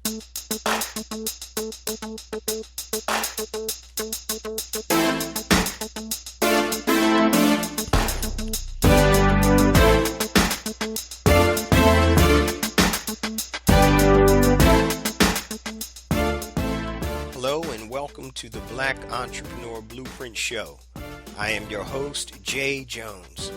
Hello and welcome to the Black Entrepreneur Blueprint Show. I am your host, Jay Jones.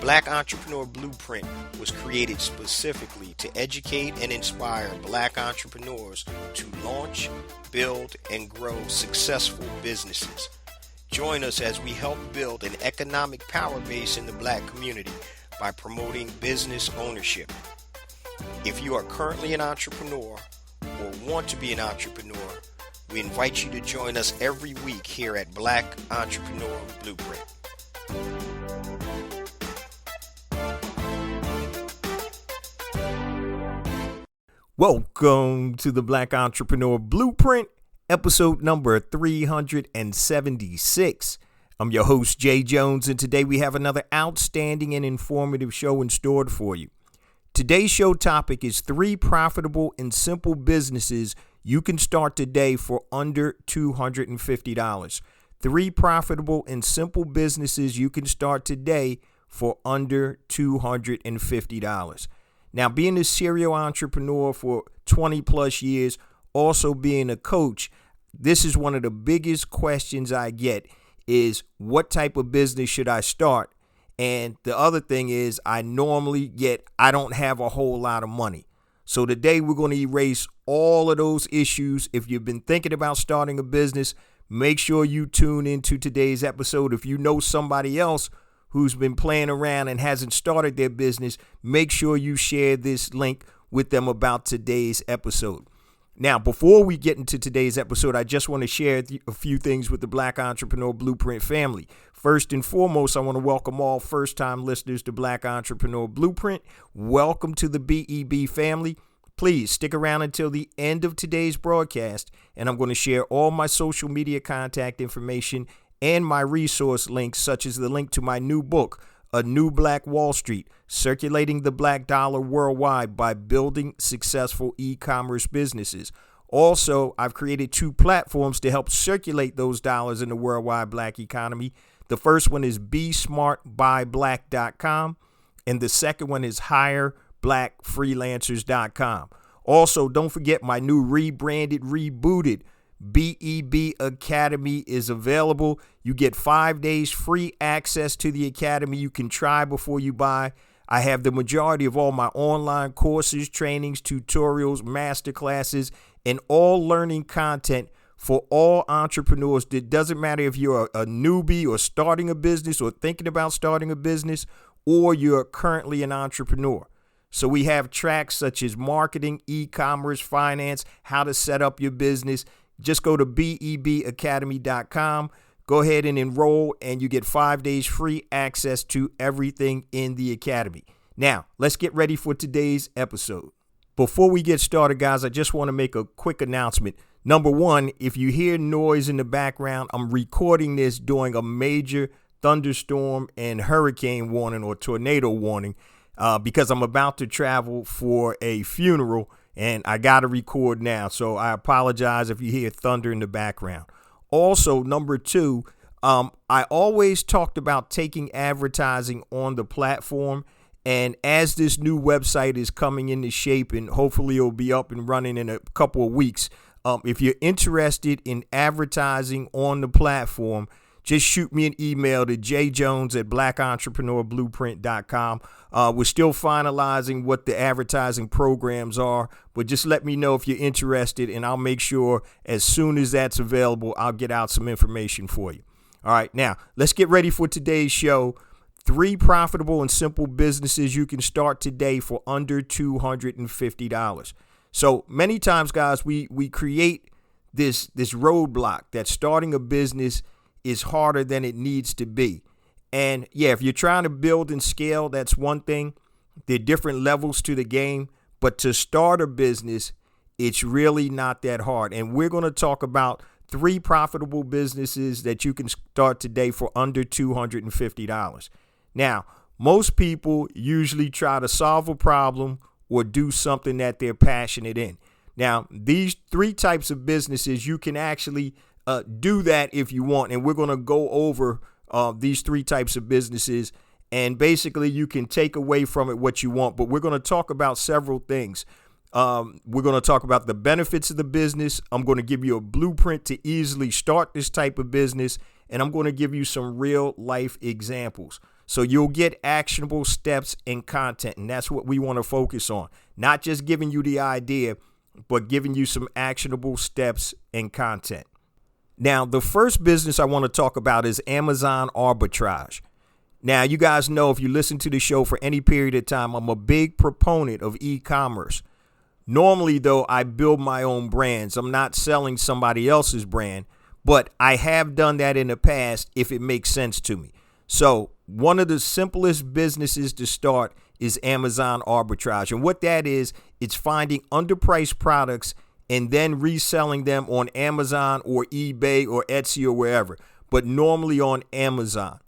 Black Entrepreneur Blueprint was created specifically to educate and inspire Black entrepreneurs to launch, build, and grow successful businesses. Join us as we help build an economic power base in the Black community by promoting business ownership. If you are currently an entrepreneur or want to be an entrepreneur, we invite you to join us every week here at Black Entrepreneur Blueprint. Welcome to the Black Entrepreneur Blueprint, episode number 376. I'm your host, Jay Jones, and today we have another outstanding and informative show in store for you. Today's show topic is 3 profitable and simple businesses you can start today for under $250. 3 profitable and simple businesses you can start today for under $250. Now, being a serial entrepreneur for 20 plus years, also being a coach, this is one of the biggest questions I get is what type of business should I start? And the other thing is I don't have a whole lot of money. So today we're going to erase all of those issues. If you've been thinking about starting a business, make sure you tune into today's episode. If you know somebody else who's been playing around and hasn't started their business, make sure you share this link with them about today's episode. Now, before we get into today's episode, I just want to share a few things with the Black Entrepreneur Blueprint family. First and foremost, I want to welcome all first-time listeners to Black Entrepreneur Blueprint. Welcome to the BEB family. Please stick around until the end of today's broadcast, and I'm going to share all my social media contact information and my resource links, such as the link to my new book, A New Black Wall Street, Circulating the Black Dollar Worldwide by Building Successful E-Commerce Businesses. Also, I've created 2 platforms to help circulate those dollars in the worldwide Black economy. The first one is BeSmartByBlack.com, and the second one is HireBlackFreelancers.com. Also, don't forget my new rebranded, rebooted BEB Academy is available. You get 5 days free access to the Academy. You can try before you buy. I have the majority of all my online courses, trainings, tutorials, masterclasses, and all learning content for all entrepreneurs. It doesn't matter if you're a newbie or starting a business or thinking about starting a business, or you're currently an entrepreneur. So we have tracks such as marketing, e-commerce, finance, how to set up your business. Just go to bebacademy.com, go ahead and enroll, and you get 5 days free access to everything in the Academy. Now, let's get ready for today's episode. Before we get started, guys, I just want to make a quick announcement. Number one, if you hear noise in the background, I'm recording this during a major thunderstorm and hurricane warning or tornado warning because I'm about to travel for a funeral. And I got to record now, so I apologize if you hear thunder in the background. Also, number 2, I always talked about taking advertising on the platform. And as this new website is coming into shape and hopefully it'll be up and running in a couple of weeks, if you're interested in advertising on the platform, just shoot me an email to jjones@blackentrepreneurblueprint.com. We're still finalizing what the advertising programs are, but just let me know if you're interested, and I'll make sure as soon as that's available, I'll get out some information for you. All right, now let's get ready for today's show. 3 profitable and simple businesses you can start today for under $250. So many times, guys, we create this roadblock that starting a business is harder than it needs to be. And yeah, if you're trying to build and scale, that's one thing. There are different levels to the game, but to start a business, it's really not that hard. And we're going to talk about 3 profitable businesses that you can start today for under $250. Now, most people usually try to solve a problem or do something that they're passionate in. Now, these three types of businesses, you can actually do that if you want. And we're going to go over these three types of businesses. And basically, you can take away from it what you want. But we're going to talk about several things. We're going to talk about the benefits of the business. I'm going to give you a blueprint to easily start this type of business. And I'm going to give you some real life examples. So you'll get actionable steps and content. And that's what we want to focus on. Not just giving you the idea, but giving you some actionable steps and content. Now, the first business I want to talk about is Amazon arbitrage. Now, you guys know, if you listen to the show for any period of time, I'm a big proponent of e-commerce. Normally, though, I build my own brands. I'm not selling somebody else's brand, but I have done that in the past if it makes sense to me. So one of the simplest businesses to start is Amazon arbitrage. And what that is, it's finding underpriced products and then reselling them on Amazon or eBay or Etsy or wherever, but normally on Amazon.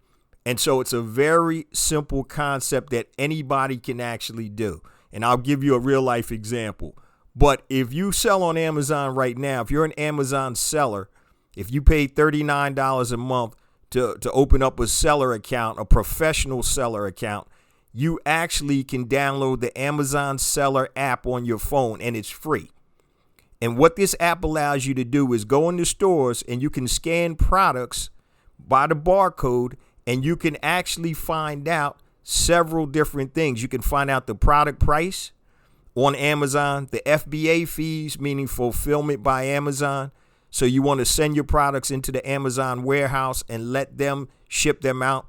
And so it's a very simple concept that anybody can actually do. And I'll give you a real life example. But if you sell on Amazon right now, if you're an Amazon seller, if you pay $39 a month to open up a seller account, a professional seller account, you actually can download the Amazon seller app on your phone, and it's free. And what this app allows you to do is go into stores and you can scan products by the barcode, and you can actually find out several different things. You can find out the product price on Amazon, the FBA fees, meaning fulfillment by Amazon. So you want to send your products into the Amazon warehouse and let them ship them out.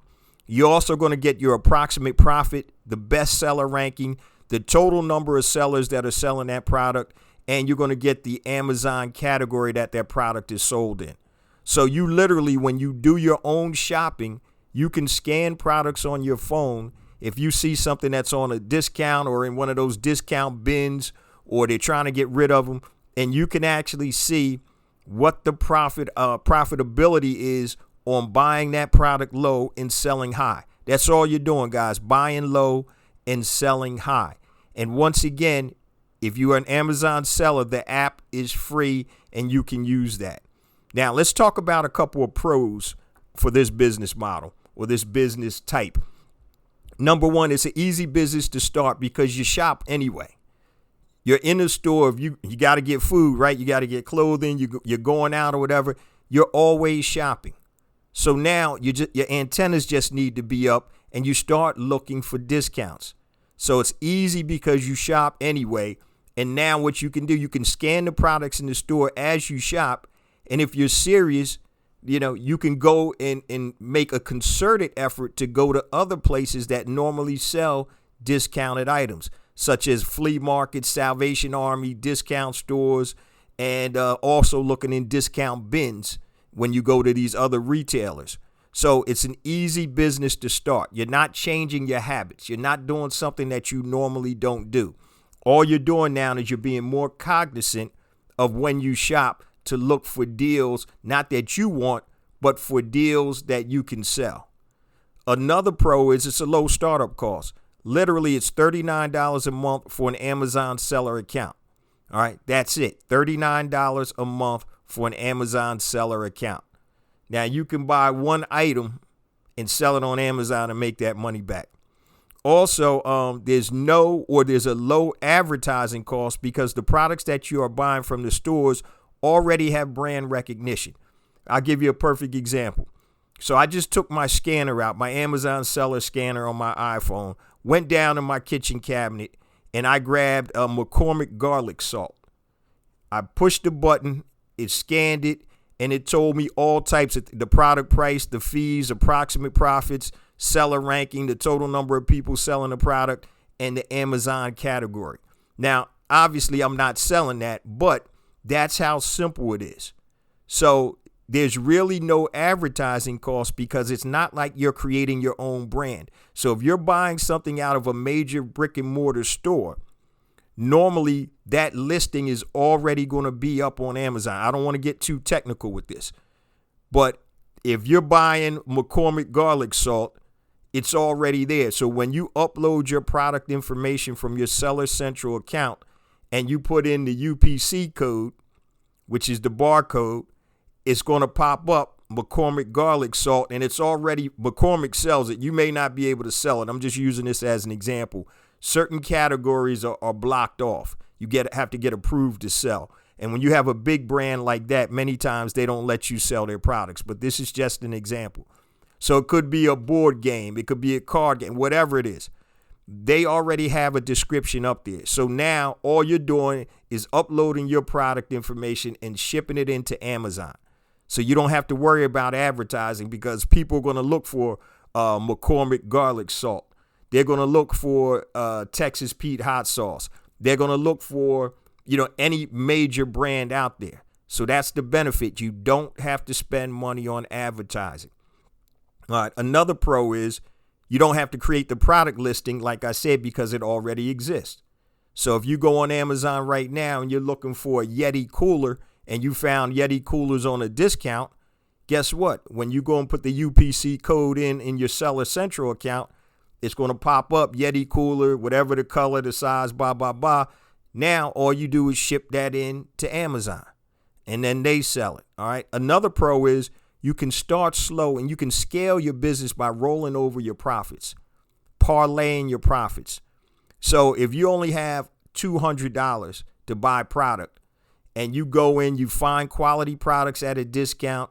You're also going to get your approximate profit, the best seller ranking, the total number of sellers that are selling that product, and you're going to get the Amazon category that product is sold in. So you literally, when you do your own shopping, you can scan products on your phone. If you see something that's on a discount or in one of those discount bins, or they're trying to get rid of them, and you can actually see what the profitability is on buying that product low and selling high. That's all you're doing, guys, buying low and selling high. And once again, if you are an Amazon seller, the app is free and you can use that. Now, let's talk about a couple of pros for this business model or this business type. Number one, it's an easy business to start because you shop anyway. You're in the store. If you got to get food, right? You got to get clothing. You're going out or whatever. You're always shopping. So now your antennas just need to be up and you start looking for discounts. So it's easy because you shop anyway. And now what you can do, you can scan the products in the store as you shop. And if you're serious, you can go and make a concerted effort to go to other places that normally sell discounted items, such as flea markets, Salvation Army, discount stores, and also looking in discount bins when you go to these other retailers. So it's an easy business to start. You're not changing your habits. You're not doing something that you normally don't do. All you're doing now is you're being more cognizant of when you shop to look for deals, not that you want, but for deals that you can sell. Another pro is it's a low startup cost. Literally, it's $39 a month for an Amazon seller account. All right, that's it. $39 a month for an Amazon seller account. Now, you can buy one item and sell it on Amazon and make that money back. Also, there's a low advertising cost because the products that you are buying from the stores already have brand recognition. I'll give you a perfect example. So I just took my scanner out, my Amazon seller scanner on my iPhone, went down in my kitchen cabinet, and I grabbed a McCormick garlic salt. I pushed the button, it scanned it, and it told me all types of the product price, the fees, approximate profits, seller ranking, the total number of people selling the product, and the Amazon category. Now, obviously, I'm not selling that, but that's how simple it is. So there's really no advertising cost because it's not like you're creating your own brand. So if you're buying something out of a major brick and mortar store, normally that listing is already going to be up on Amazon. I don't want to get too technical with this, but if you're buying McCormick garlic salt, it's already there. So when you upload your product information from your Seller Central account and you put in the UPC code, which is the barcode, it's going to pop up McCormick garlic salt, and it's already, McCormick sells it. You may not be able to sell it. I'm just using this as an example. Certain categories are blocked off. You have to get approved to sell. And when you have a big brand like that, many times they don't let you sell their products. But this is just an example. So it could be a board game. It could be a card game, whatever it is. They already have a description up there. So now all you're doing is uploading your product information and shipping it into Amazon. So you don't have to worry about advertising, because people are going to look for McCormick garlic salt. They're going to look for Texas Pete hot sauce. They're going to look for, any major brand out there. So that's the benefit. You don't have to spend money on advertising. All right. Another pro is you don't have to create the product listing, like I said, because it already exists. So if you go on Amazon right now and you're looking for a Yeti cooler, and you found Yeti coolers on a discount, guess what? When you go and put the UPC code in your Seller Central account, it's going to pop up Yeti cooler, whatever the color, the size, blah, blah, blah. Now, all you do is ship that in to Amazon, and then they sell it. All right. Another pro is you can start slow, and you can scale your business by rolling over your profits, parlaying your profits. So if you only have $200 to buy product, and you go in, you find quality products at a discount,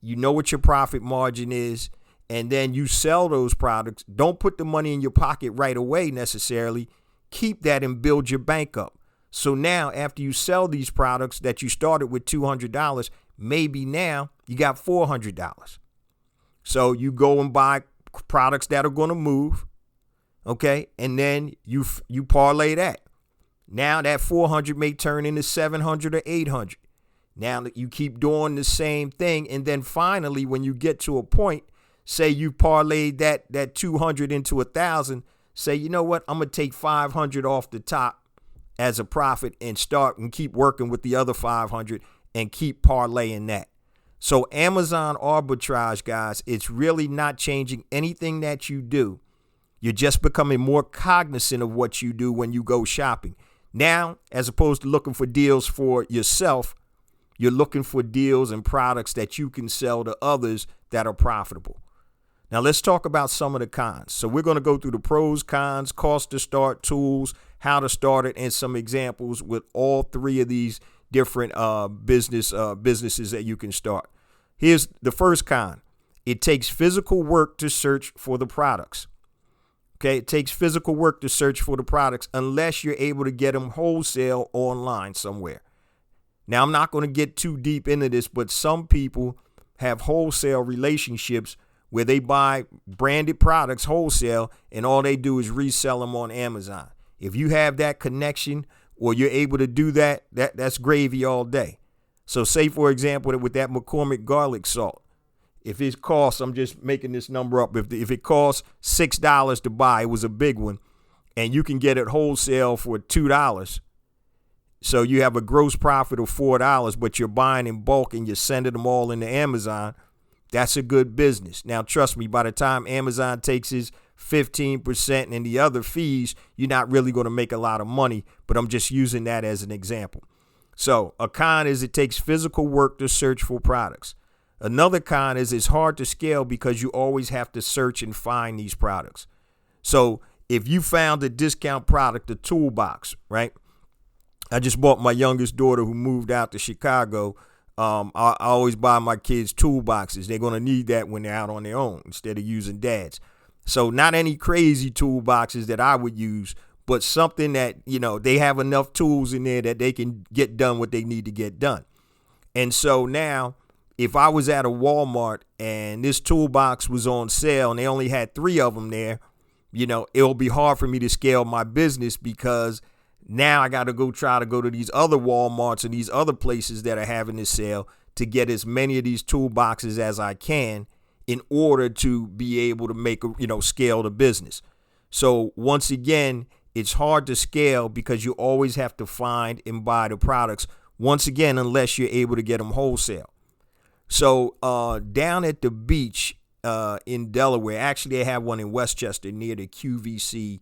you know what your profit margin is, and then you sell those products. Don't put the money in your pocket right away necessarily. Keep that and build your bank up. So now after you sell these products that you started with $200, maybe now you got $400. So you go and buy products that are going to move, okay? And then you parlay that. Now that 400 may turn into 700 or 800. Now that you keep doing the same thing, and then finally, when you get to a point, say you parlayed that 200 into 1,000, say, you know what, I'm gonna take 500 off the top as a profit and start and keep working with the other 500 and keep parlaying that. So Amazon arbitrage, guys, it's really not changing anything that you do. You're just becoming more cognizant of what you do when you go shopping. Now, as opposed to looking for deals for yourself, you're looking for deals and products that you can sell to others that are profitable. Now, let's talk about some of the cons. So we're going to go through the pros, cons, cost to start, tools, how to start it, and some examples with all three of these different businesses that you can start. Here's the first con. It takes physical work to search for the products. Okay, it takes physical work to search for the products unless you're able to get them wholesale online somewhere. Now, I'm not going to get too deep into this, but some people have wholesale relationships where they buy branded products wholesale, and all they do is resell them on Amazon. If you have that connection or you're able to do that, that's gravy all day. So say, for example, with that McCormick garlic salt, if it costs, I'm just making this number up, if it costs $6 to buy, it was a big one, and you can get it wholesale for $2. So you have a gross profit of $4, but you're buying in bulk and you're sending them all into Amazon. That's a good business. Now, trust me, by the time Amazon takes his 15% and the other fees, you're not really going to make a lot of money, but I'm just using that as an example. So a con is it takes physical work to search for products. Another con is it's hard to scale because you always have to search and find these products. So if you found a discount product, a toolbox, right? I just bought my youngest daughter who moved out to Chicago. I always buy my kids toolboxes. They're going to need that when they're out on their own instead of using dad's. So not any crazy toolboxes that I would use, but something that, they have enough tools in there that they can get done what they need to get done. And so now, if I was at a Walmart and this toolbox was on sale and they only had 3 of them there, it'll be hard for me to scale my business because now I got to try to go to these other Walmarts and these other places that are having this sale to get as many of these toolboxes as I can in order to be able to make, scale the business. So once again, it's hard to scale because you always have to find and buy the products, once again, unless you're able to get them wholesale. So down at the beach in Delaware, actually they have one in Westchester near the QVC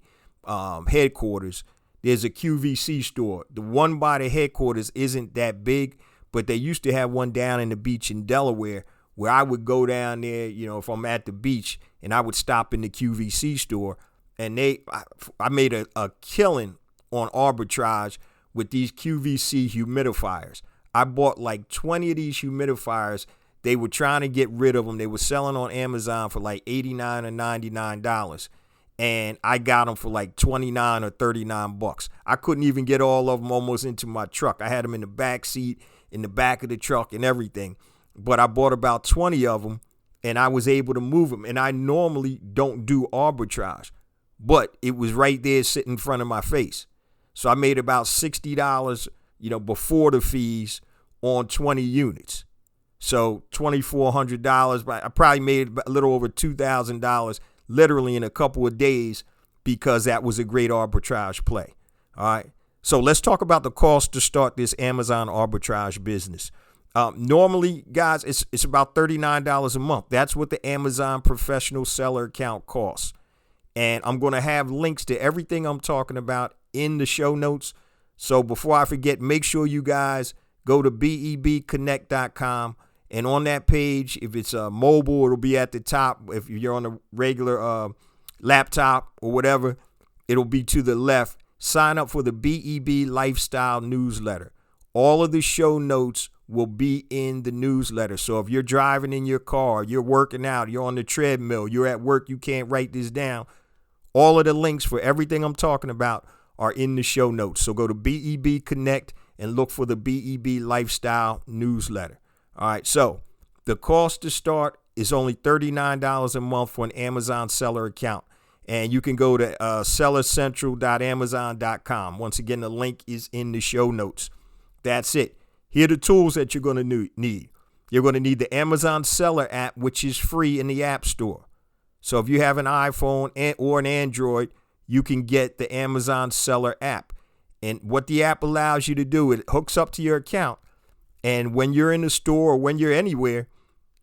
headquarters. there's a QVC store. The one by the headquarters isn't that big, but they used to have one down in the beach in Delaware where I would go down there, if I'm at the beach, and I would stop in the QVC store. And I made a killing on arbitrage with these QVC humidifiers. I bought like 20 of these humidifiers. They were trying to get rid of them. They were selling on Amazon for like $89 or $99. And I got them for like $29 or $39. I couldn't even get all of them almost into my truck. I had them in the back seat, in the back of the truck and everything. But I bought about 20 of them and I was able to move them. And I normally don't do arbitrage, but it was right there sitting in front of my face. So I made about $60, before the fees on 20 units. So $2,400, but I probably made a little over $2,000 literally in a couple of days because that was a great arbitrage play. All right. So let's talk about the cost to start this Amazon arbitrage business. Normally, guys, it's about $39 a month. That's what the Amazon professional seller account costs. And I'm going to have links to everything I'm talking about in the show notes. So before I forget, make sure you guys go to bebconnect.com. And on that page, if it's mobile, it'll be at the top. If you're on a regular laptop or whatever, it'll be to the left. Sign up for the BEB Lifestyle newsletter. All of the show notes will be in the newsletter. So if you're driving in your car, you're working out, you're on the treadmill, you're at work, you can't write this down, all of the links for everything I'm talking about are in the show notes. So go to BEB Connect and look for the BEB Lifestyle newsletter. All right, so the cost to start is only $39 a month for an Amazon seller account. And you can go to sellercentral.amazon.com. Once again, the link is in the show notes. That's it. Here are the tools that you're going to need. You're going to need the Amazon Seller app, which is free in the App Store. So if you have an iPhone or an Android, you can get the Amazon Seller app. And what the app allows you to do, it hooks up to your account. And when you're in the store or when you're anywhere,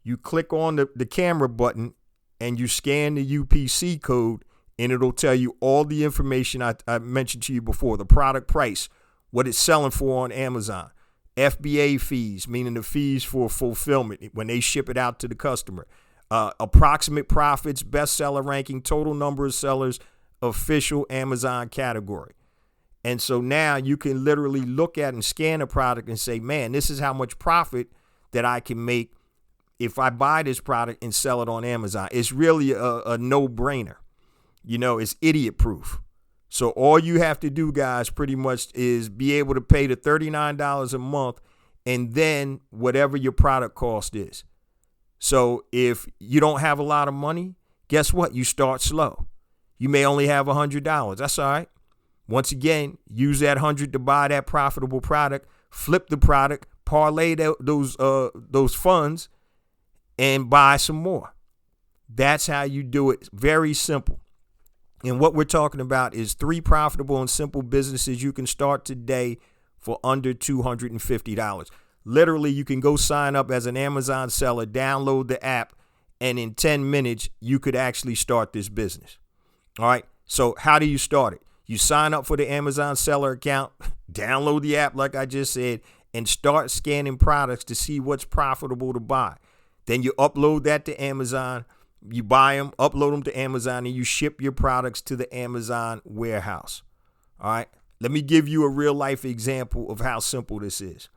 you click on the camera button and you scan the UPC code, and it'll tell you all the information I mentioned to you before, the product price, what it's selling for on Amazon, FBA fees, meaning the fees for fulfillment when they ship it out to the customer, approximate profits, bestseller ranking, total number of sellers, official Amazon category. And so now you can literally look at and scan a product and say, man, this is how much profit that I can make if I buy this product and sell it on Amazon. It's really a no-brainer. It's idiot proof. So all you have to do, guys, pretty much is be able to pay the $39 a month and then whatever your product cost is. So if you don't have a lot of money, guess what? You start slow. You may only have $100. That's all right. Once again, use that 100 to buy that profitable product, flip the product, parlay those funds, and buy some more. That's how you do it. Very simple. And what we're talking about is 3 profitable and simple businesses you can start today for under $250. Literally, you can go sign up as an Amazon seller, download the app, and in 10 minutes, you could actually start this business. All right. So how do you start it? You sign up for the Amazon seller account, download the app like I just said, and start scanning products to see what's profitable to buy. Then you upload that to Amazon, you buy them, upload them to Amazon, and you ship your products to the Amazon warehouse. All right. Let me give you a real life example of how simple this is.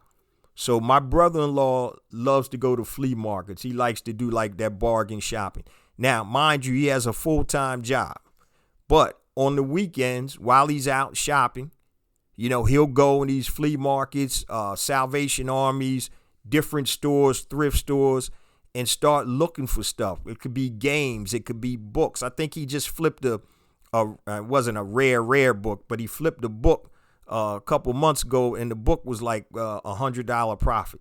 So my brother-in-law loves to go to flea markets. He likes to do like that bargain shopping. Now, mind you, he has a full-time job, but on the weekends, while he's out shopping, he'll go in these flea markets, Salvation Armies, different stores, thrift stores, and start looking for stuff. It could be games. It could be books. I think he just flipped it wasn't a rare book, but he flipped a book a couple months ago, and the book was like $100 profit.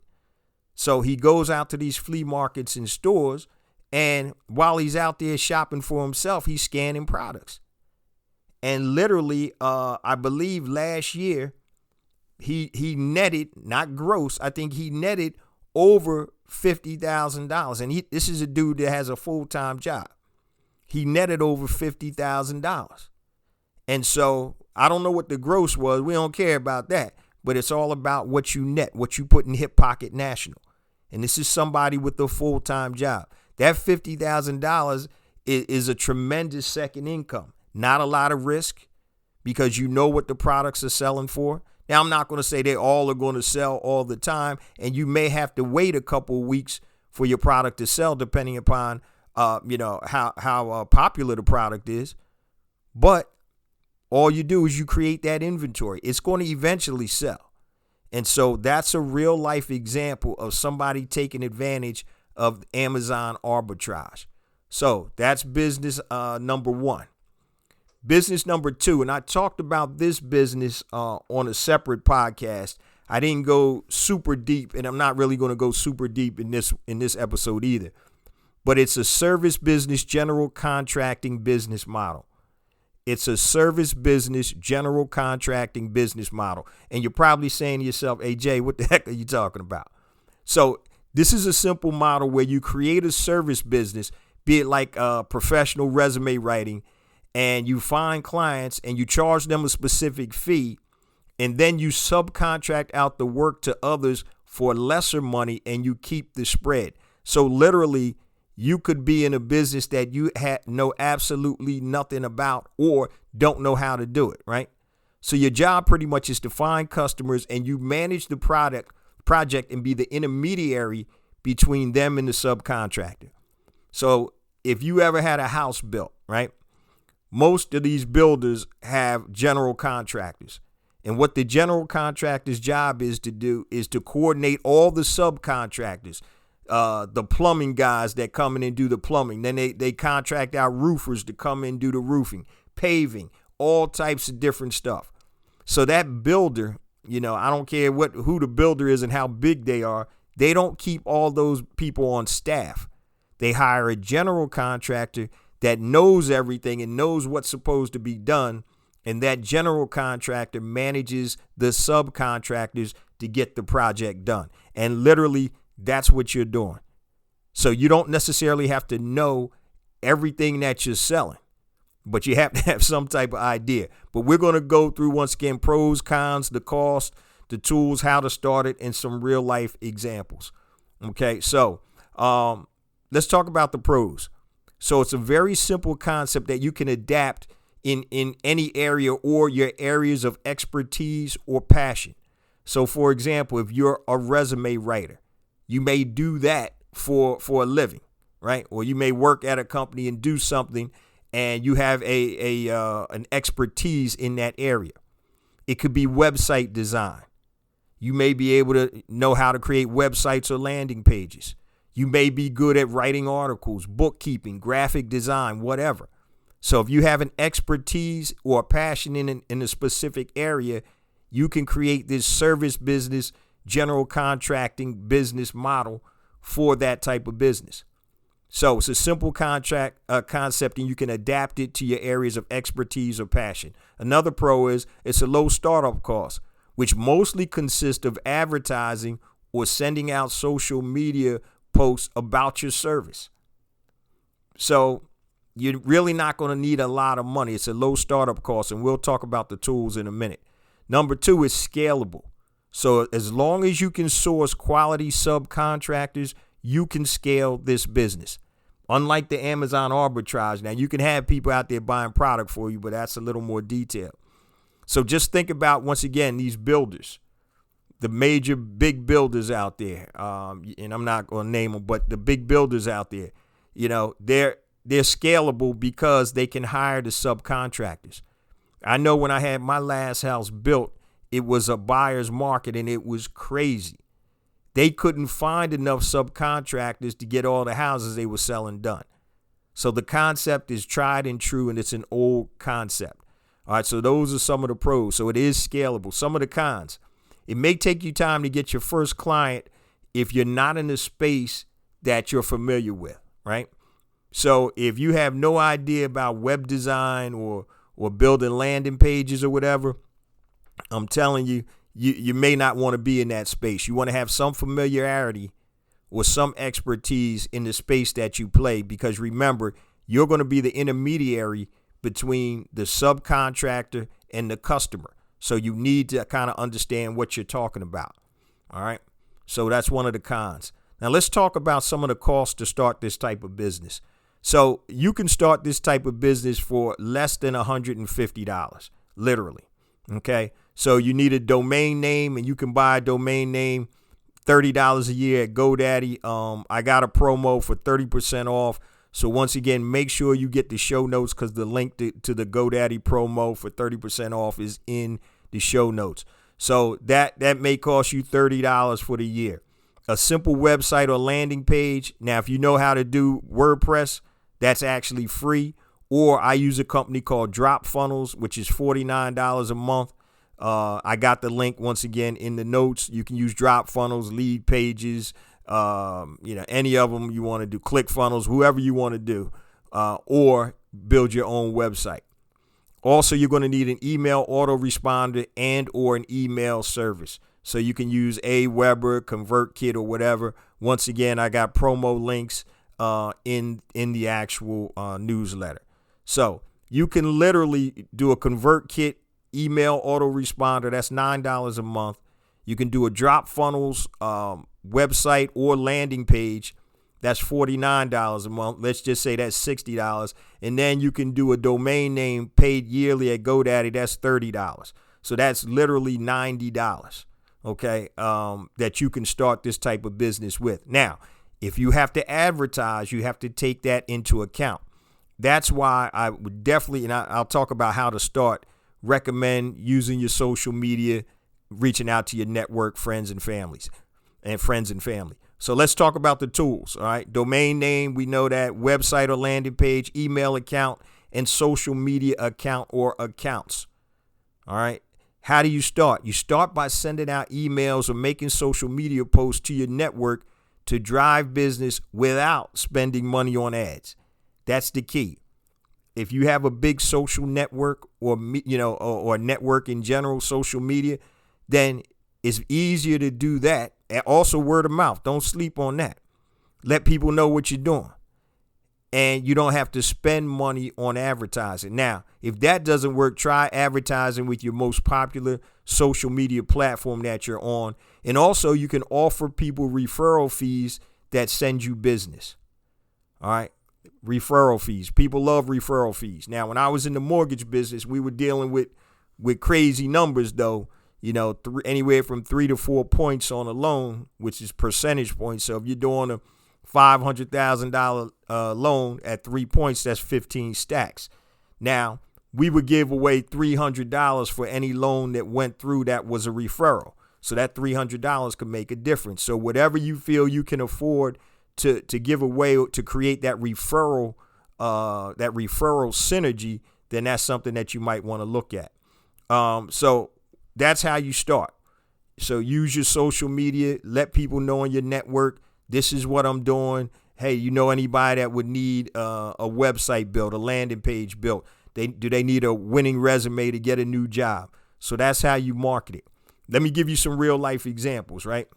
So he goes out to these flea markets and stores, and while he's out there shopping for himself, he's scanning products. And literally, I believe last year, he netted, not gross, I think he netted over $50,000. And this is a dude that has a full-time job. He netted over $50,000. And so I don't know what the gross was. We don't care about that. But it's all about what you net, what you put in Hip Pocket National. And this is somebody with a full-time job. That $50,000 is a tremendous second income. Not a lot of risk because you know what the products are selling for. Now, I'm not going to say they all are going to sell all the time, and you may have to wait a couple of weeks for your product to sell, depending upon how popular the product is. But all you do is you create that inventory. It's going to eventually sell. And so that's a real life example of somebody taking advantage of Amazon arbitrage. So that's business number one. Business number two, and I talked about this business on a separate podcast. I didn't go super deep, and I'm not really going to go super deep in this episode either. But it's a service business general contracting business model. It's a service business general contracting business model. And you're probably saying to yourself, hey, Jay, what the heck are you talking about? So this is a simple model where you create a service business, be it like professional resume writing, and you find clients and you charge them a specific fee, and then you subcontract out the work to others for lesser money and you keep the spread. So literally, you could be in a business that you know absolutely nothing about or don't know how to do it, right? So your job pretty much is to find customers and you manage the project and be the intermediary between them and the subcontractor. So if you ever had a house built, right? Most of these builders have general contractors. And what the general contractor's job is to do is to coordinate all the subcontractors, the plumbing guys that come in and do the plumbing. Then they contract out roofers to come in and do the roofing, paving, all types of different stuff. So that builder, I don't care who the builder is and how big they are, they don't keep all those people on staff. They hire a general contractor that knows everything and knows what's supposed to be done. And that general contractor manages the subcontractors to get the project done. And literally, that's what you're doing. So you don't necessarily have to know everything that you're selling, but you have to have some type of idea. But we're going to go through, once again, pros, cons, the cost, the tools, how to start it, and some real life examples. Okay, so let's talk about the pros. So it's a very simple concept that you can adapt in any area or your areas of expertise or passion. So, for example, if you're a resume writer, you may do that for a living, right? Or you may work at a company and do something, and you have an expertise in that area. It could be website design. You may be able to know how to create websites or landing pages. You may be good at writing articles, bookkeeping, graphic design, whatever. So if you have an expertise or a passion in a specific area, you can create this service business, general contracting business model for that type of business. So it's a simple concept, and you can adapt it to your areas of expertise or passion. Another pro is it's a low startup cost, which mostly consists of advertising or sending out social media posts about your service. So you're really not going to need a lot of money. It's a low startup cost, and we'll talk about the tools in a minute. Number two is scalable. So as long as you can source quality subcontractors, you can scale this business. Unlike the Amazon arbitrage, now you can have people out there buying product for you, but that's a little more detailed. So just think about, once again, these builders, the major big builders out there, and I'm not going to name them, but the big builders out there, they're scalable because they can hire the subcontractors. I know when I had my last house built, it was a buyer's market and it was crazy. They couldn't find enough subcontractors to get all the houses they were selling done. So the concept is tried and true, and it's an old concept. All right, so those are some of the pros. So it is scalable. Some of the cons. It may take you time to get your first client if you're not in a space that you're familiar with, right? So if you have no idea about web design or building landing pages or whatever, I'm telling you, you may not want to be in that space. You want to have some familiarity or some expertise in the space that you play, because remember, you're going to be the intermediary between the subcontractor and the customer. So you need to kind of understand what you're talking about. All right. So that's one of the cons. Now let's talk about some of the costs to start this type of business. So you can start this type of business for less than $150, literally. Okay. So you need a domain name, and you can buy a domain name $30 a year at GoDaddy. I got a promo for 30% off. So once again, make sure you get the show notes, because the link to the GoDaddy promo for 30% off is in the show notes. So that may cost you $30 for the year. A simple website or landing page. Now, if you know how to do WordPress, that's actually free. Or I use a company called Drop Funnels, which is $49 a month. I got the link once again in the notes. You can use Drop Funnels, Lead Pages, any of them you want to do, ClickFunnels, whoever you want to do, or build your own website. Also, you're going to need an email autoresponder and or an email service. So you can use Aweber, ConvertKit, or whatever. Once again, I got promo links in the actual newsletter. So you can literally do a ConvertKit email autoresponder. That's $9 a month. You can do a Drop Funnels website or landing page. That's $49 a month. Let's just say that's $60. And then you can do a domain name paid yearly at GoDaddy. That's $30. So that's literally $90. Okay, that you can start this type of business with. Now, if you have to advertise, you have to take that into account. That's why I would definitely, and I'll talk about how to start, recommend using your social media, reaching out to your network, friends and family. So let's talk about the tools. All right. Domain name, we know that. Website or landing page, email account, and social media account or accounts. All right. How do you start? You start by sending out emails or making social media posts to your network to drive business without spending money on ads. That's the key. If you have a big social network or network in general, social media, then it's easier to do that. And also word of mouth. Don't sleep on that. Let people know what you're doing. And you don't have to spend money on advertising. Now, if that doesn't work, try advertising with your most popular social media platform that you're on. And also, you can offer people referral fees that send you business. All right. Referral fees. People love referral fees. Now, when I was in the mortgage business, we were dealing with crazy numbers, though. Anywhere from 3 to 4 points on a loan, which is percentage points. So if you're doing a $500,000 loan at 3 points, that's 15 stacks. Now, we would give away $300 for any loan that went through that was a referral. So that $300 could make a difference. So whatever you feel you can afford to give away to create that referral synergy, then that's something that you might want to look at. So that's how you start. So use your social media, let people know in your network, this is what I'm doing. Hey, you know anybody that would need a website built, a landing page built? Do they need a winning resume to get a new job? So that's how you market it. Let me give you some real life examples, right?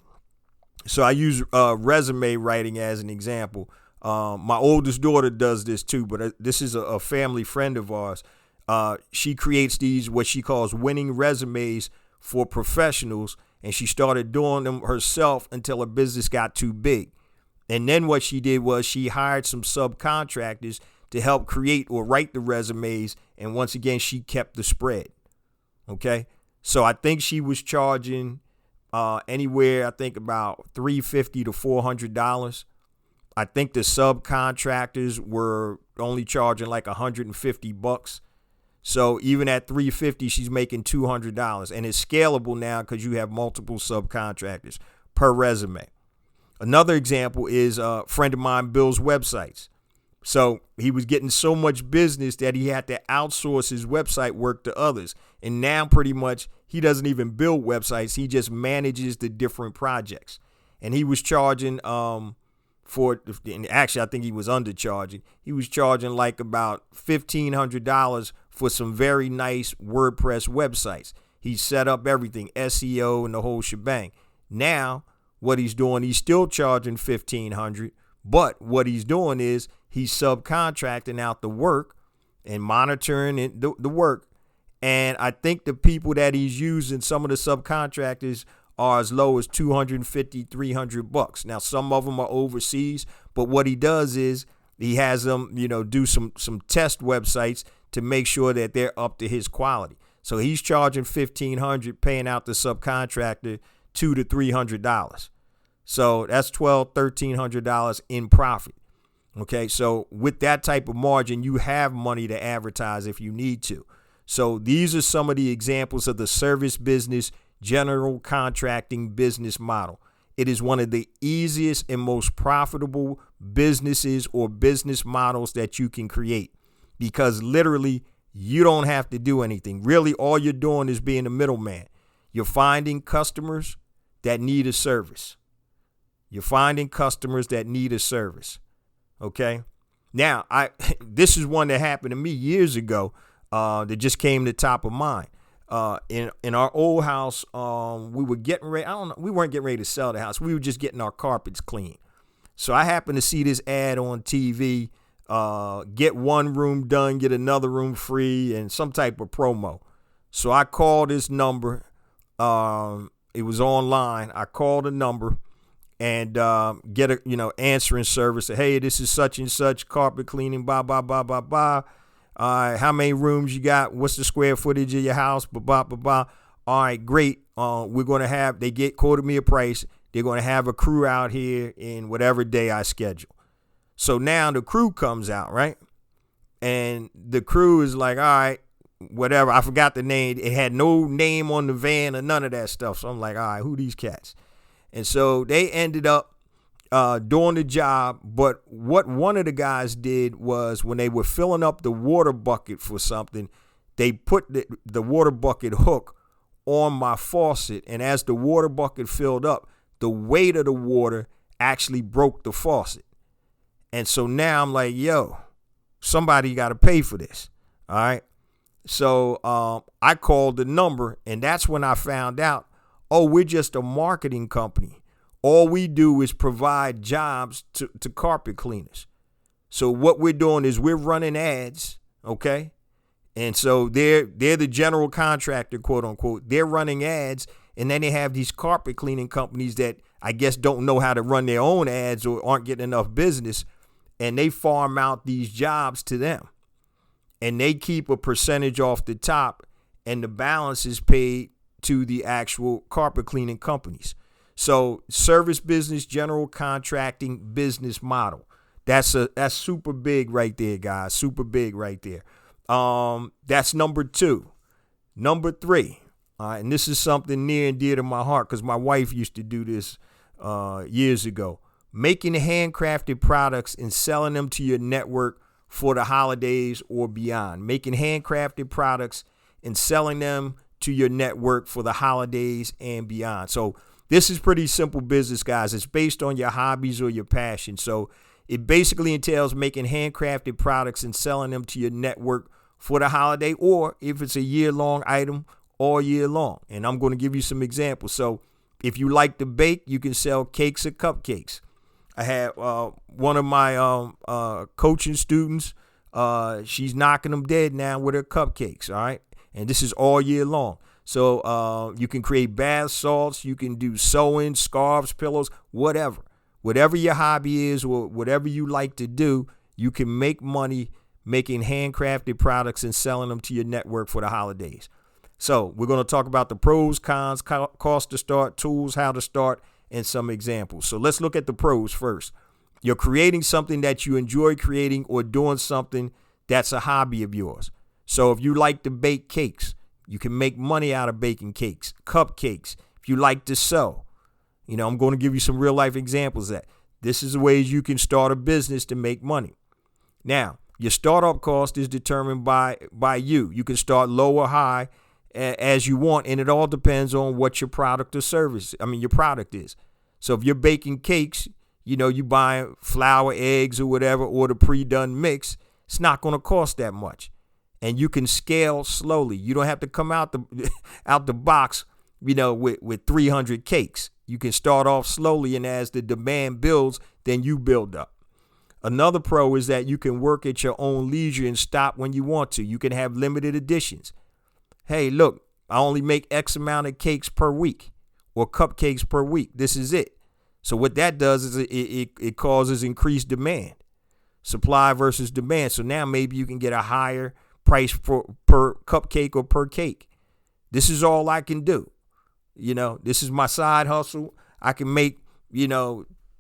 So I use resume writing as an example. My oldest daughter does this too, but this is a family friend of ours. She creates these, what she calls winning resumes for professionals, and she started doing them herself until her business got too big. And then what she did was she hired some subcontractors to help create or write the resumes, and once again, she kept the spread. Okay, so I think she was charging anywhere, I think about $350 to $400. I think the subcontractors were only charging like $150. So even at $350, she's making $200, and it's scalable now because you have multiple subcontractors per resume. Another example is a friend of mine builds websites. So he was getting so much business that he had to outsource his website work to others. And now pretty much he doesn't even build websites. He just manages the different projects. And he was charging and actually I think he was undercharging. He was charging like about $1,500 for some very nice WordPress websites. He set up everything, SEO and the whole shebang. Now what he's doing, he's still charging $1,500, but what he's doing is he's subcontracting out the work and monitoring the work And I think the people that he's using, some of the subcontractors, are as low as $250, $300. Now, some of them are overseas, but what he does is he has them, do some test websites to make sure that they're up to his quality. So he's charging $1,500, paying out the subcontractor $200 to $300. So that's $1,200, $1,300 in profit. Okay, so with that type of margin, you have money to advertise if you need to. So these are some of the examples of the service business general contracting business model. It is one of the easiest and most profitable businesses or business models that you can create, because literally you don't have to do anything. Really, all you're doing is being a middleman. You're finding customers that need a service. Okay. Now, this is one that happened to me years ago that just came to the top of mind. In our old house, we were getting ready. We weren't getting ready to sell the house. We were just getting our carpets clean. So I happened to see this ad on TV, get one room done, get another room free, and some type of promo. So I called this number. It was online. I called the number and get a answering service. Say, hey, this is such and such carpet cleaning, blah, blah, blah, blah, blah. How many rooms you got? What's the square footage of your house? Blah, blah, blah, blah. All right, great. We're going to have, they quoted me a price. They're going to have a crew out here in whatever day I schedule. So now the crew comes out, right? And the crew is like, all right, whatever. I forgot the name. It had no name on the van or none of that stuff. So I'm like, all right, who these cats? And so they ended up doing the job. But what one of the guys did was, when they were filling up the water bucket for something, they put the water bucket hook on my faucet. And as the water bucket filled up, the weight of the water actually broke the faucet. And so now I'm like, yo, somebody got to pay for this. All right. So I called the number, and that's when I found out, oh, we're just a marketing company. All we do is provide jobs to carpet cleaners. So what we're doing is we're running ads, okay? And so they're the general contractor, quote unquote. They're running ads, and then they have these carpet cleaning companies that I guess don't know how to run their own ads or aren't getting enough business, and they farm out these jobs to them. And they keep a percentage off the top, and the balance is paid to the actual carpet cleaning companies. So service business, general contracting business model. That's super big right there, guys. Super big right there. That's number 2. Number 3, and this is something near and dear to my heart because my wife used to do this years ago. Making handcrafted products and selling them to your network for the holidays or beyond. Making handcrafted products and selling them to your network for the holidays and beyond. So this is pretty simple business, guys. It's based on your hobbies or your passion. So it basically entails making handcrafted products and selling them to your network for the holiday, or if it's a year-long item, all year long. And I'm going to give you some examples. So if you like to bake, you can sell cakes or cupcakes. I had one of my coaching students. She's knocking them dead now with her cupcakes. All right. And this is all year long. So you can create bath salts. You can do sewing, scarves, pillows, whatever. Whatever your hobby is or whatever you like to do, you can make money making handcrafted products and selling them to your network for the holidays. So we're going to talk about the pros, cons, cost to start, tools, how to start, and some examples. So let's look at the pros first. You're creating something that you enjoy creating or doing something that's a hobby of yours. So if you like to bake cakes, you can make money out of baking cakes, cupcakes. If you like to sew, I'm going to give you some real life examples of that. This is the ways you can start a business to make money. Now, your startup cost is determined by you. You can start low or high as you want, and it all depends on what your product or your product is. So if you're baking cakes, you buy flour, eggs, or whatever, or the pre-done mix, it's not going to cost that much. And you can scale slowly. You don't have to come out the box, with 300 cakes. You can start off slowly, and as the demand builds, then you build up. Another pro is that you can work at your own leisure and stop when you want to. You can have limited editions. Hey, look, I only make X amount of cakes per week or cupcakes per week. This is it. So what that does is it causes increased demand, supply versus demand. So now maybe you can get a higher price per cupcake or per cake. This is all I can do. This is my side hustle. I can make,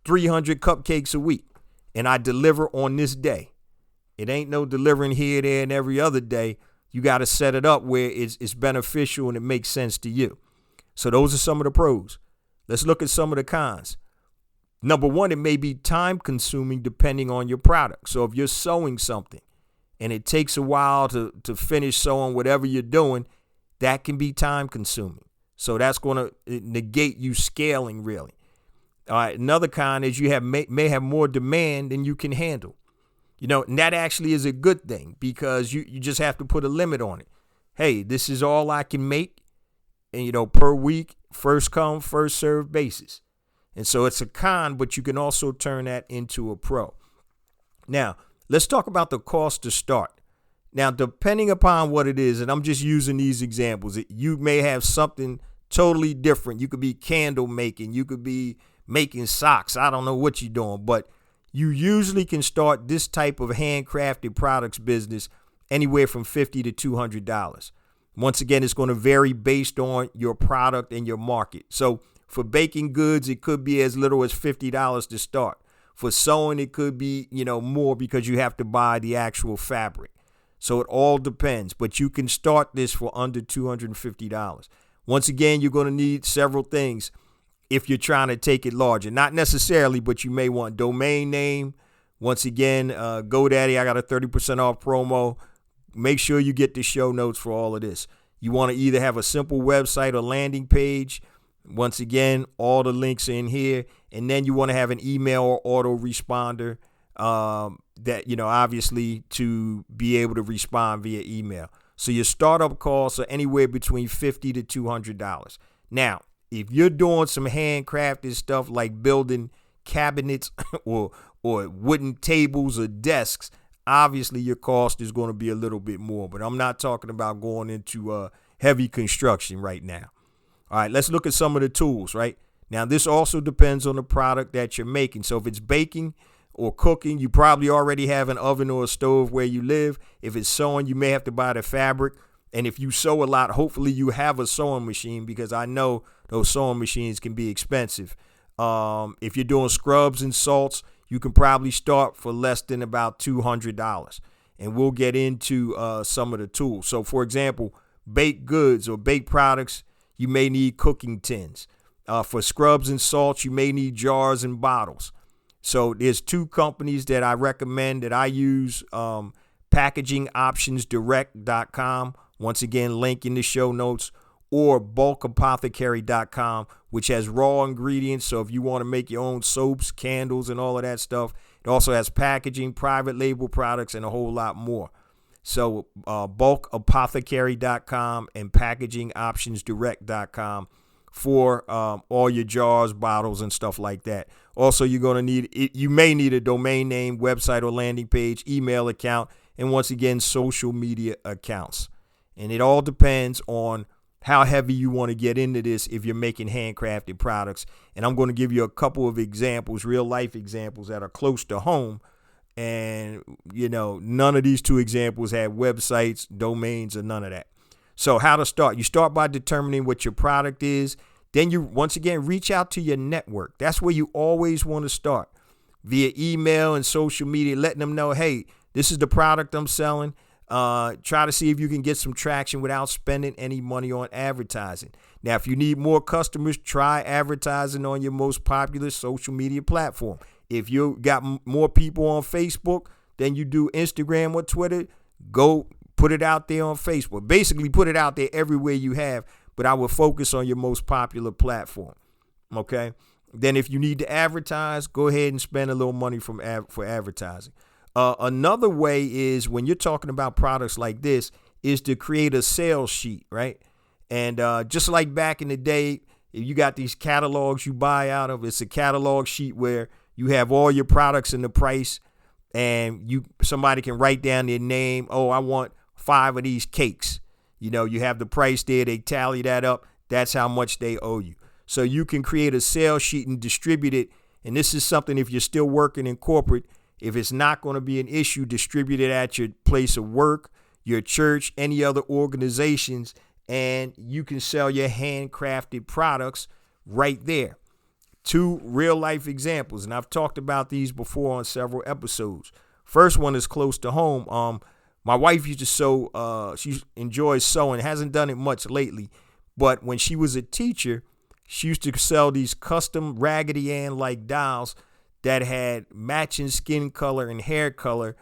300 cupcakes a week, and I deliver on this day. It ain't no delivering here, there, and every other day. You got to set it up where it's beneficial and it makes sense to you. So those are some of the pros. Let's look at some of the cons. Number one, it may be time consuming depending on your product. So if you're sewing something and it takes a while to finish sewing whatever you're doing, that can be time consuming. So that's going to negate you scaling really. All right. Another con is you may have more demand than you can handle. And that actually is a good thing because you just have to put a limit on it. Hey, this is all I can make, and per week, first come, first serve basis. And so it's a con, but you can also turn that into a pro. Now, let's talk about the cost to start. Now, depending upon what it is, and I'm just using these examples, you may have something totally different. You could be candle making. You could be making socks. I don't know what you're doing, but you usually can start this type of handcrafted products business anywhere from $50 to $200. Once again, it's going to vary based on your product and your market. So for baking goods, it could be as little as $50 to start. For sewing, it could be, more because you have to buy the actual fabric. So it all depends, but you can start this for under $250. Once again, you're going to need several things if you're trying to take it larger. Not necessarily, but you may want domain name. Once again, GoDaddy, I got a 30% off promo. Make sure you get the show notes for all of this. You want to either have a simple website or landing page. Once again, all the links are in here. And then you want to have an email or autoresponder that, obviously to be able to respond via email. So your startup costs are anywhere between $50 to $200. Now, if you're doing some handcrafted stuff like building cabinets or wooden tables or desks, obviously your cost is going to be a little bit more. But I'm not talking about going into heavy construction right now. All right, let's look at some of the tools, right? Now, this also depends on the product that you're making. So if it's baking or cooking, you probably already have an oven or a stove where you live. If it's sewing, you may have to buy the fabric. And if you sew a lot, hopefully you have a sewing machine because I know those sewing machines can be expensive. If you're doing scrubs and salts, you can probably start for less than about $200. And we'll get into some of the tools. So, for example, baked goods or baked products, you may need cooking tins. For scrubs and salts, you may need jars and bottles. So there's two companies that I recommend that I use, packagingoptionsdirect.com. Once again, link in the show notes, or bulkapothecary.com, which has raw ingredients. So if you want to make your own soaps, candles, and all of that stuff, it also has packaging, private label products, and a whole lot more. So bulkapothecary.com and packagingoptionsdirect.com for all your jars, bottles, and stuff like that. Also, you may need a domain name, website or landing page, email account, and once again, social media accounts. And it all depends on how heavy you want to get into this if you're making handcrafted products. And I'm going to give you a couple of examples, real life examples that are close to home. And, none of these two examples have websites, domains, or none of that. So how to start? You start by determining what your product is. Then you, once again, reach out to your network. That's where you always want to start. Via email and social media, letting them know, hey, this is the product I'm selling. Try to see if you can get some traction without spending any money on advertising. Now, if you need more customers, try advertising on your most popular social media platform. If you got more people on Facebook than you do Instagram or Twitter, go put it out there on Facebook. Basically, put it out there everywhere you have, but I will focus on your most popular platform. Okay? Then if you need to advertise, go ahead and spend a little money for advertising. Another way is when you're talking about products like this is to create a sales sheet, right? And just like back in the day, if you got these catalogs you buy out of, it's a catalog sheet where you have all your products and the price, and somebody can write down their name. Oh, I want 5 of these cakes, You have the price there. They tally that up. That's how much they owe you. So you can create a sales sheet and distribute it. And this is something, if you're still working in corporate, if it's not going to be an issue, distribute it at your place of work, your church, any other organizations, and you can sell your handcrafted products right there. 2 real life examples, and I've talked about these before on several episodes. First one is close to home. My wife used to sew. She enjoys sewing, hasn't done it much lately, but when she was a teacher, she used to sell these custom Raggedy Ann like dolls that had matching skin color and hair color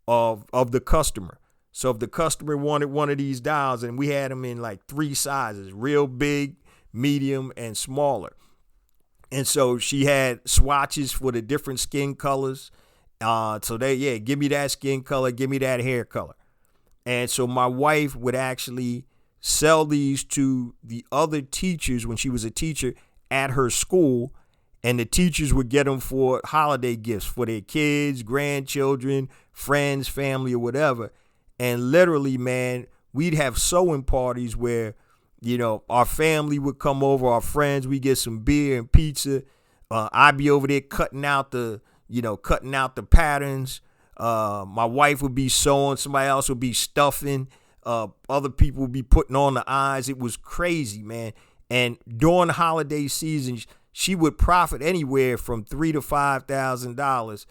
of the customer. So if the customer wanted one of these dolls, and we had them in like 3 sizes, real big, medium, and smaller. And so she had swatches for the different skin colors. So give me that skin color, give me that hair color. And so my wife would actually sell these to the other teachers when she was a teacher at her school, and the teachers would get them for holiday gifts for their kids, grandchildren, friends, family, or whatever. And literally, man, we'd have sewing parties where, our family would come over, our friends, we get some beer and pizza. I'd be over there cutting out the patterns. My wife would be sewing, somebody else would be stuffing. Other people would be putting on the eyes. It was crazy, man. And during the holiday season, she would profit anywhere from $3,000 to $5,000.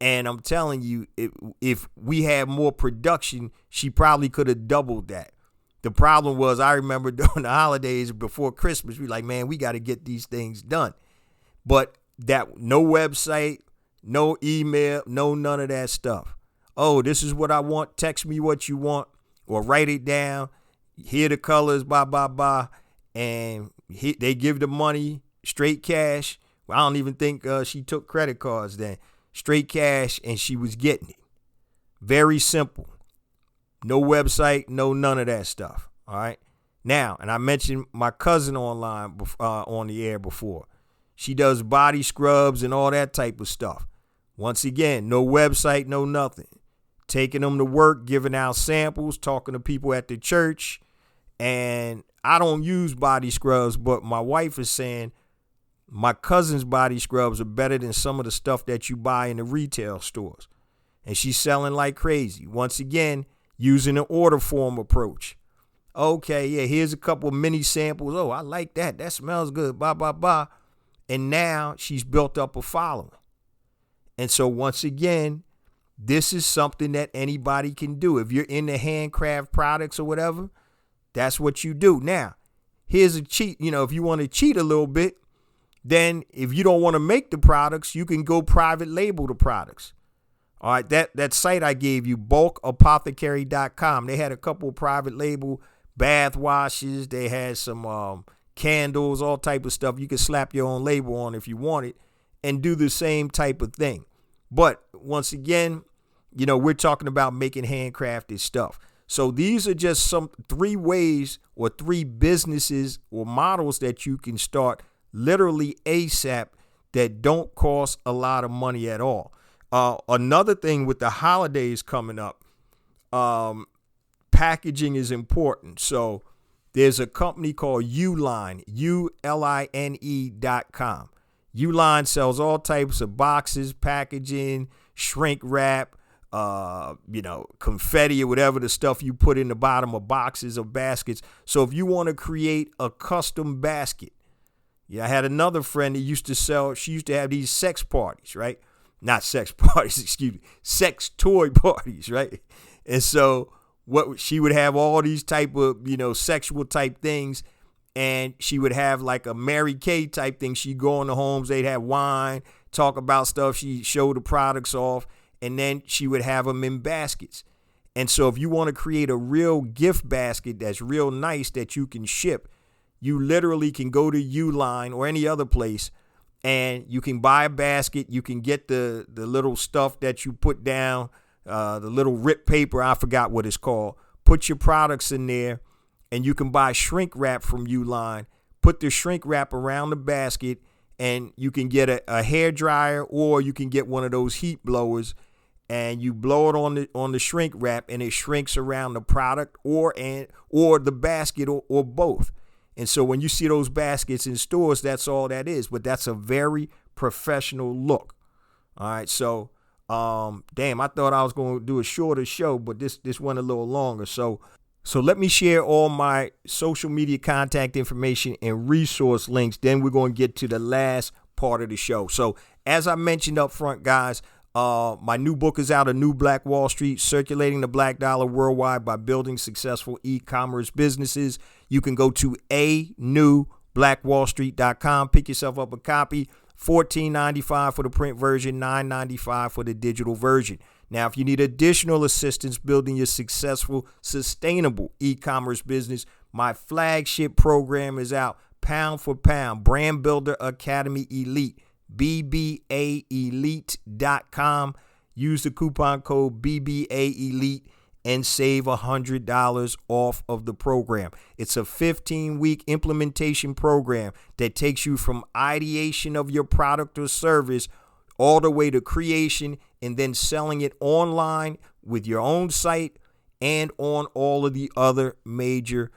And I'm telling you, if we had more production, she probably could have doubled that. The problem was, I remember during the holidays before Christmas, we were like, man, we got to get these things done. But that no website, no email, no none of that stuff. Oh, this is what I want. Text me what you want. Or write it down, here the colors, blah, blah, blah, and they give the money, straight cash. Well, I don't even think she took credit cards then. Straight cash, and she was getting it. Very simple. No website, no none of that stuff, all right? Now, and I mentioned my cousin online on the air before. She does body scrubs and all that type of stuff. Once again, no website, no nothing. Taking them to work, giving out samples, talking to people at the church. And I don't use body scrubs, but my wife is saying my cousin's body scrubs are better than some of the stuff that you buy in the retail stores. And she's selling like crazy. Once again, using an order form approach. Okay, yeah, here's a couple of mini samples. Oh, I like that. That smells good. Blah, blah, blah. And now she's built up a following. And so once again, this is something that anybody can do. If you're into handcraft products or whatever, that's what you do. Now, here's a cheat. If you want to cheat a little bit, then if you don't want to make the products, you can go private label the products. All right, that site I gave you, bulkapothecary.com, they had a couple of private label bath washes. They had some candles, all type of stuff. You can slap your own label on if you want it and do the same type of thing. But once again, we're talking about making handcrafted stuff. So these are just some 3 ways or 3 businesses or models that you can start literally ASAP that don't cost a lot of money at all. Another thing with the holidays coming up, packaging is important. So there's a company called Uline, Uline.com. Uline sells all types of boxes, packaging, shrink wrap, confetti or whatever the stuff you put in the bottom of boxes or baskets. So if you want to create a custom basket, I had another friend that used to have these sex parties, right? Not sex parties, excuse me, sex toy parties, right? And so she would have all these type of, sexual type things. And she would have like a Mary Kay type thing. She'd go in the homes, they'd have wine, talk about stuff. She'd show the products off, and then she would have them in baskets. And so if you want to create a real gift basket that's real nice that you can ship, you literally can go to Uline or any other place, and you can buy a basket. You can get the little stuff that you put down, the little rip paper, I forgot what it's called. Put your products in there. And you can buy shrink wrap from Uline, put the shrink wrap around the basket, and you can get a hair dryer, or you can get one of those heat blowers, and you blow it on the shrink wrap, and it shrinks around the product or the basket or both. And so when you see those baskets in stores, that's all that is. But that's a very professional look. All right. So, damn, I thought I was going to do a shorter show, but this went a little longer. So let me share all my social media contact information and resource links. Then we're going to get to the last part of the show. So as I mentioned up front, guys, my new book is out, A New Black Wall Street, Circulating the Black Dollar Worldwide by Building Successful E-Commerce Businesses. You can go to anewblackwallstreet.com, pick yourself up a copy, $14.95 for the print version, $9.95 for the digital version. Now, if you need additional assistance building your successful, sustainable e-commerce business, my flagship program is out, Pound for Pound, Brand Builder Academy Elite, BBAElite.com. Use the coupon code BBAElite and save $100 off of the program. It's a 15-week implementation program that takes you from ideation of your product or service all the way to creation and then selling it online with your own site and on all of the other major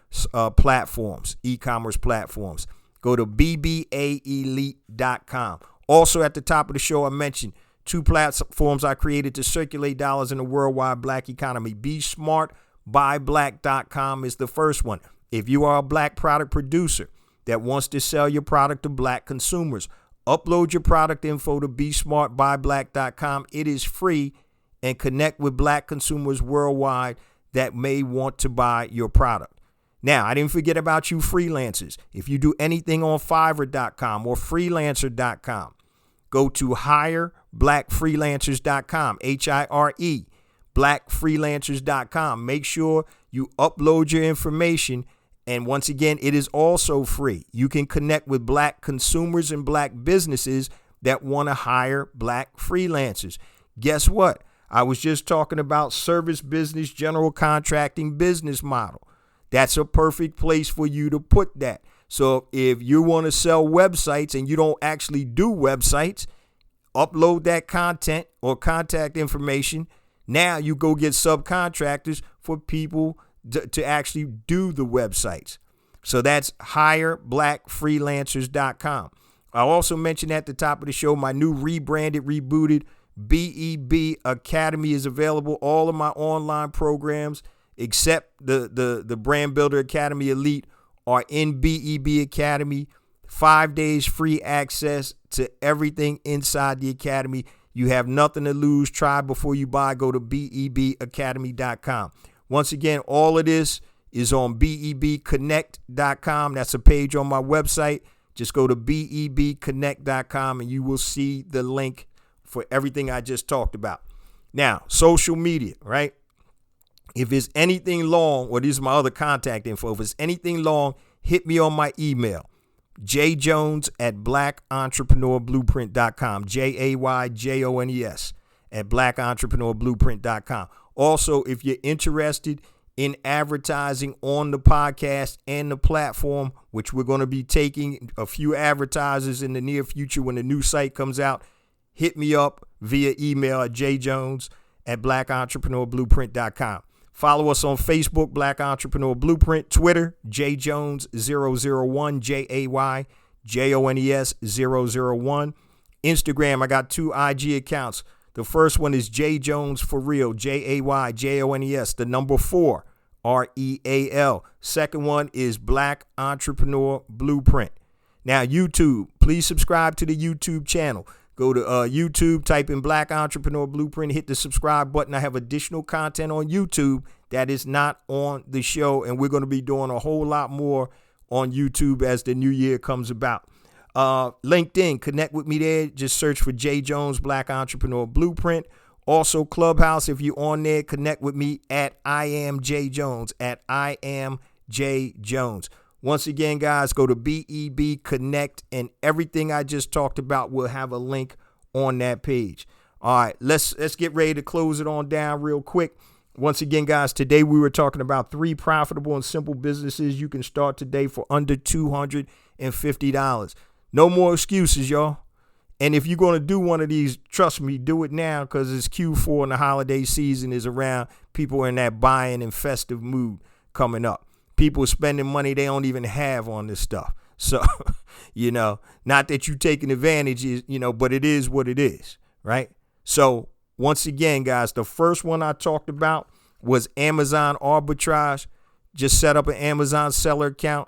platforms, e-commerce platforms. Go to BBAElite.com. Also at the top of the show, I mentioned 2 platforms I created to circulate dollars in the worldwide black economy. BeSmartByBlack.com is the first one. If you are a black product producer that wants to sell your product to black consumers, upload your product info to BeSmartByBlack.com. It is free, and connect with black consumers worldwide that may want to buy your product. Now, I didn't forget about you freelancers. If you do anything on Fiverr.com or Freelancer.com, go to HireBlackFreelancers.com, HIRE, BlackFreelancers.com. Make sure you upload your information. And once again, it is also free. You can connect with black consumers and black businesses that want to hire black freelancers. Guess what? I was just talking about service business, general contracting business model. That's a perfect place for you to put that. So if you want to sell websites and you don't actually do websites, upload that content or contact information. Now you go get subcontractors for people to actually do the websites. So that's HireBlackFreelancers.com. I also mentioned at the top of the show, my new rebranded, rebooted BEB Academy is available. All of my online programs, except the Brand Builder Academy Elite, are in BEB Academy. 5 days free access to everything inside the academy. You have nothing to lose. Try before you buy. Go to BEBacademy.com. Once again, all of this is on BEBconnect.com. That's a page on my website. Just go to BEBconnect.com and you will see the link for everything I just talked about. Now, social media, right? If it's anything long, or these are my other contact info, if it's anything long, hit me on my email, jjones@blackentrepreneurblueprint.com, JAYJONES at blackentrepreneurblueprint.com. Also, if you're interested in advertising on the podcast and the platform, which we're going to be taking a few advertisers in the near future when the new site comes out, hit me up via email at jjones@blackentrepreneurblueprint.com. Follow us on Facebook, Black Entrepreneur Blueprint, Twitter, jjones001, JAYJONES001. Instagram, I got 2 IG accounts. The first one is jjones for real, JAYJONES, the number 4, REAL. Second one is Black Entrepreneur Blueprint. Now, YouTube, please subscribe to the YouTube channel. Go to YouTube, type in Black Entrepreneur Blueprint, hit the subscribe button. I have additional content on YouTube that is not on the show, and we're going to be doing a whole lot more on YouTube as the new year comes about. LinkedIn, connect with me there. Just search for J Jones, Black Entrepreneur Blueprint. Also, Clubhouse, if you're on there, connect with me at I am J Jones, at I am J Jones. Once again, guys, go to BEB Connect, and everything I just talked about will have a link on that page. All right, let's get ready to close it on down real quick. Once again, guys, today we were talking about 3 profitable and simple businesses you can start today for under $250. No more excuses, y'all. And if you're going to do one of these, trust me, do it now, because it's Q4 and the holiday season is around. People are in that buying and festive mood coming up. People are spending money they don't even have on this stuff. So, not that you're taking advantage, but it is what it is, right? So once again, guys, the first one I talked about was Amazon arbitrage. Just set up an Amazon seller account,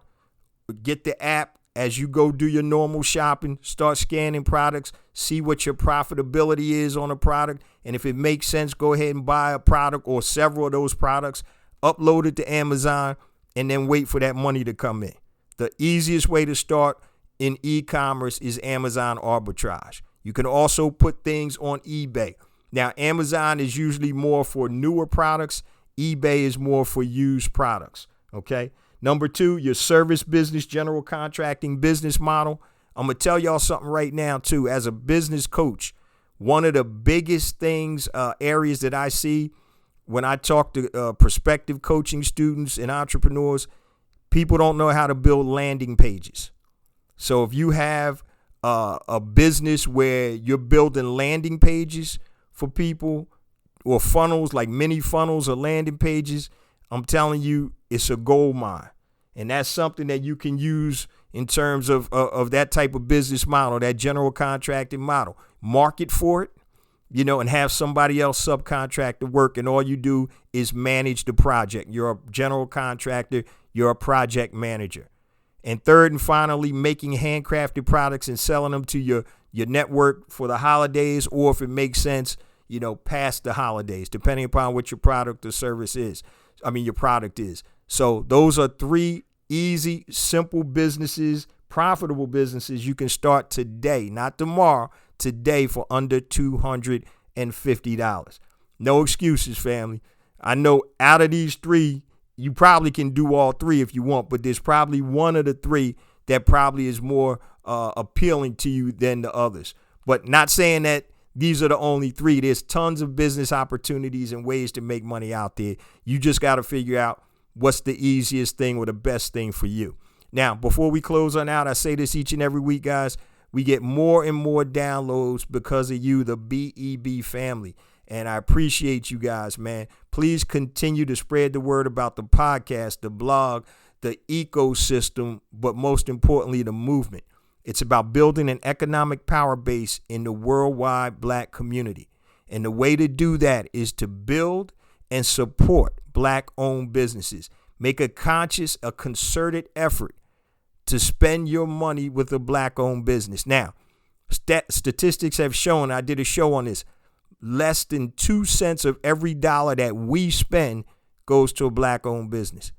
get the app. As you go do your normal shopping, start scanning products, see what your profitability is on a product. And if it makes sense, go ahead and buy a product or several of those products, upload it to Amazon, and then wait for that money to come in. The easiest way to start in e-commerce is Amazon arbitrage. You can also put things on eBay. Now, Amazon is usually more for newer products. eBay is more for used products, okay? Number 2, your service business, general contracting business model. I'm going to tell y'all something right now, too. As a business coach, one of the biggest things, areas that I see when I talk to prospective coaching students and entrepreneurs, people don't know how to build landing pages. So if you have a business where you're building landing pages for people or funnels, like mini funnels or landing pages, I'm telling you, it's a gold mine. And that's something that you can use in terms of that type of business model, that general contracting model. Market for it, and have somebody else subcontract the work. And all you do is manage the project. You're a general contractor. You're a project manager. And third and finally, making handcrafted products and selling them to your network for the holidays, or if it makes sense, past the holidays, depending upon what your product or service is. Your product is. So those are 3 easy, simple businesses, profitable businesses you can start today, not tomorrow, today for under $250. No excuses, family. I know out of these 3, you probably can do all 3 if you want, but there's probably one of the 3 that probably is more appealing to you than the others. But not saying that these are the only 3. There's tons of business opportunities and ways to make money out there. You just got to figure out what's the easiest thing or the best thing for you. Now, before we close on out, I say this each and every week, guys. We get more and more downloads because of you, the BEB family. And I appreciate you guys, man. Please continue to spread the word about the podcast, the blog, the ecosystem, but most importantly, the movement. It's about building an economic power base in the worldwide Black community. And the way to do that is to build and support Black-owned businesses. Make a conscious, a concerted effort to spend your money with a Black-owned business. Now, statistics have shown, I did a show on this, less than 2 cents of every dollar that we spend goes to a Black-owned business.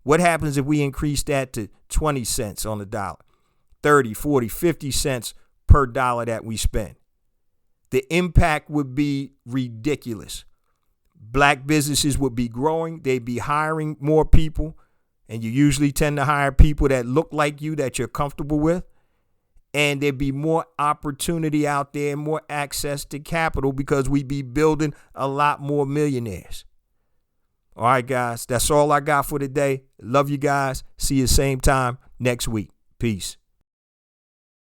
What happens if we increase that to 20 cents on the dollar? 30, 40, 50 cents per dollar that we spend. The impact would be ridiculous. Black businesses would be growing. They'd be hiring more people. And you usually tend to hire people that look like you, that you're comfortable with. And there'd be more opportunity out there, more access to capital, because we'd be building a lot more millionaires. All right, guys, that's all I got for today. Love you guys. See you same time next week. Peace.